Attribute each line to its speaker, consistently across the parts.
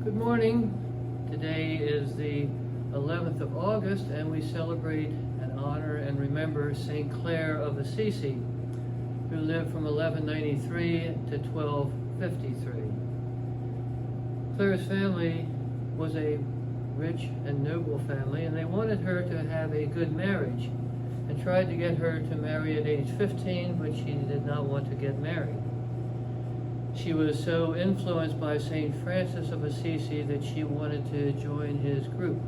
Speaker 1: Good morning. Today is the 11th of August and we celebrate and honor and remember St. Clare of Assisi, who lived from 1193 to 1253. Clare's family was a rich and noble family, and they wanted her to have a good marriage and tried to get her to marry at age 15, but she did not want to get married. She was so influenced by St. Francis of Assisi that she wanted to join his group.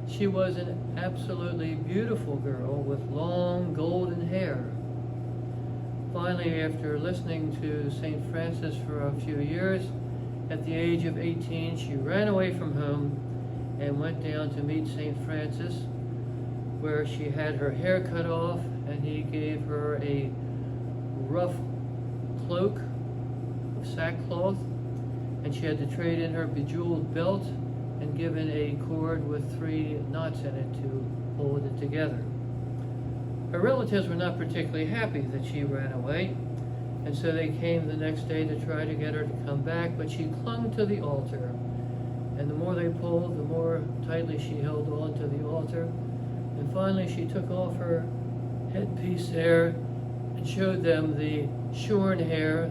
Speaker 1: She was an absolutely beautiful girl with long golden hair. Finally, after listening to St. Francis for a few years, at the age of 18, she ran away from home and went down to meet St. Francis, where she had her hair cut off, and he gave her a rough cloak of sackcloth, and she had to trade in her bejeweled belt and given a cord with 3 knots in it to hold it together. Her relatives were not particularly happy that she ran away, and so they came the next day to try to get her to come back, but she clung to the altar, and the more they pulled, the more tightly she held on to the altar, and finally she took off her headpiece there and showed them the shorn hair.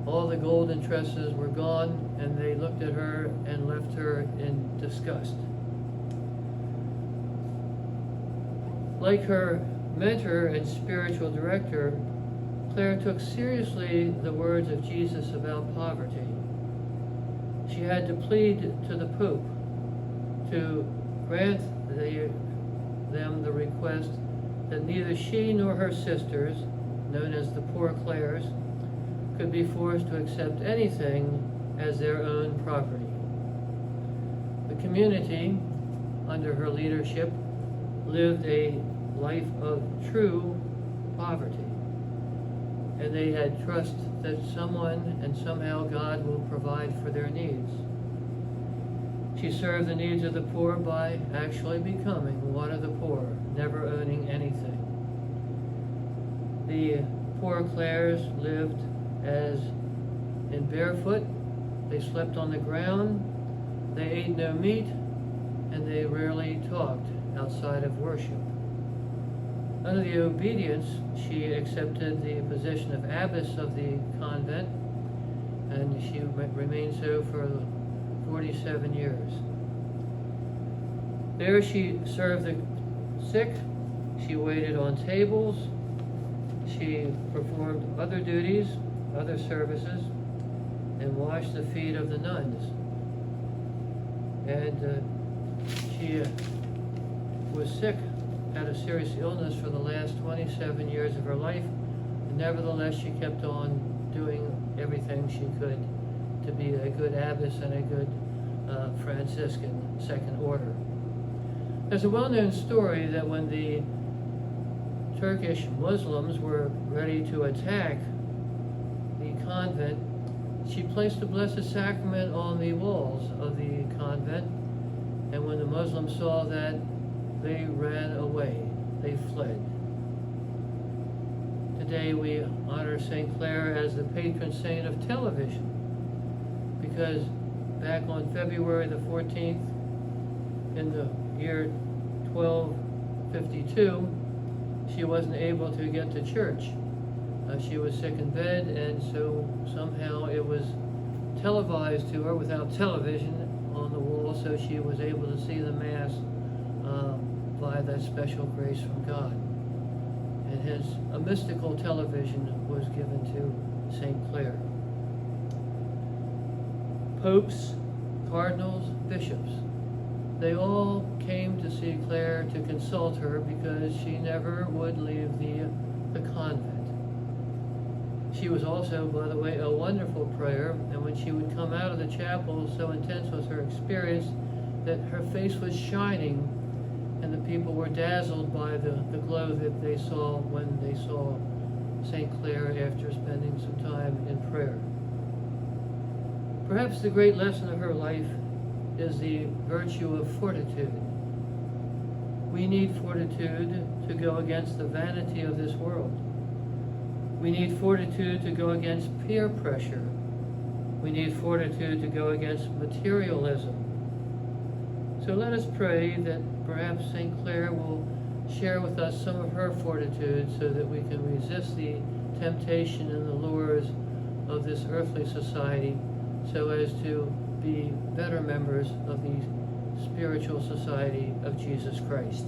Speaker 1: All the golden tresses were gone, and they looked at her and left her in disgust. Like her mentor and spiritual director, Clare took seriously the words of Jesus about poverty. She had to plead to the Pope to grant them the request that neither she nor her sisters, known as the Poor Clares, could be forced to accept anything as their own property. The community, under her leadership, lived a life of true poverty, and they had trust that someone and somehow God will provide for their needs. She served the needs of the poor by actually becoming one of the poor, never owning anything. The Poor Clares lived as in barefoot, they slept on the ground, they ate no meat, and they rarely talked outside of worship. Under the obedience, she accepted the position of abbess of the convent, and she remained so for 47 years. There she served the sick, she waited on tables, she performed other duties, other services, and washed the feet of the nuns. And she was sick, had a serious illness for the last 27 years of her life, and nevertheless she kept on doing everything she could to be a good abbess and a good Franciscan, second order. There's a well-known story that when the Turkish Muslims were ready to attack the convent, she placed the Blessed Sacrament on the walls of the convent, and when the Muslims saw that, they ran away, they fled. Today we honor St. Clare as the patron saint of television, because back on February the 14th in the year 1252, she wasn't able to get to church. She was sick in bed, and so somehow it was televised to her without television on the wall, so she was able to see the Mass by that special grace from God. And hence, a mystical television was given to St. Clare. Popes, cardinals, bishops, they all came to see Clare to consult her because she never would leave the convent. She was also, by the way, a wonderful prayer, and when she would come out of the chapel, so intense was her experience that her face was shining, and the people were dazzled by the glow that they saw when they saw St. Clare after spending some time in prayer. Perhaps the great lesson of her life is the virtue of fortitude. We need fortitude to go against the vanity of this world. We need fortitude to go against peer pressure. We We need fortitude to go against materialism. So let us pray that perhaps St. Clare will share with us some of her fortitude so that we can resist the temptation and the lures of this earthly society so as to be better members of the spiritual society of Jesus Christ.